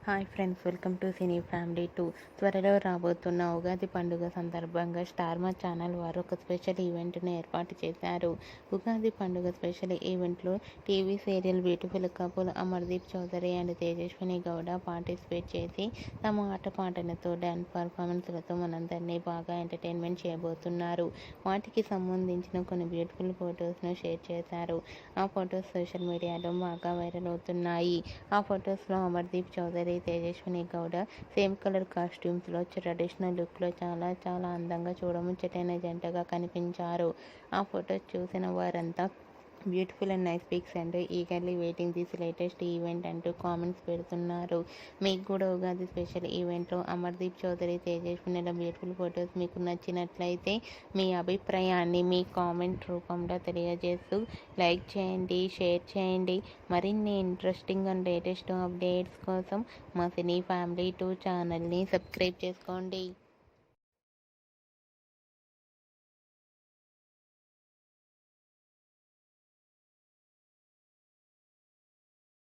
Hi friends, welcome to cine family 2. త్వరలో రాబోతున్న ఉగాది పండుగ సందర్భంగా స్టార్ మా ఛానల్ వారు ఒక స్పెషల్ ఈవెంట్ను ఏర్పాటు చేశారు. ఉగాది పండుగ స్పెషల్ ఈవెంట్లో TV serial beautiful couple Amardeep Chowdary and Tejaswini Gowda participate చేసి తమ ఆటపాటలతో డ్యాన్స్ పర్ఫార్మెన్స్లతో మనందరినీ బాగా ఎంటర్టైన్మెంట్ చేయబోతున్నారు. వాటికి సంబంధించిన కొన్ని బ్యూటిఫుల్ ఫొటోస్ను షేర్ చేశారు. ఆ ఫొటోస్ సోషల్ మీడియాలో బాగా వైరల్ అవుతున్నాయి. ఆ ఫొటోస్లో అమర్దీప్ చౌదరి, తేజస్విని గౌడ సేమ్ కలర్ కాస్ట్యూమ్స్లో ట్రెడిషనల్ లుక్లో చాలా అందంగా చూడముచ్చటైన జంటగా కనిపించారు. ఆ ఫొటోస్ చూసిన వారంతా beautiful and nice pics and eagerly waiting this latest event అంటూ కామెంట్స్ పెడుతున్నారు. మీకు కూడా ఉగాది స్పెషల్ ఈవెంట్లో అమర్దీప్ చౌదరి, తేజస్వినిల బ్యూటిఫుల్ ఫొటోస్ మీకు నచ్చినట్లయితే మీ అభిప్రాయాన్ని మీ కామెంట్ రూపంలో తెలియజేస్తూ లైక్ చేయండి, షేర్ చేయండి. మరిన్ని ఇంట్రెస్టింగ్ అండ్ లేటెస్ట్ అప్డేట్స్ కోసం మా సినీ ఫ్యామిలీ 2 ఛానల్ని సబ్స్క్రైబ్ చేసుకోండి.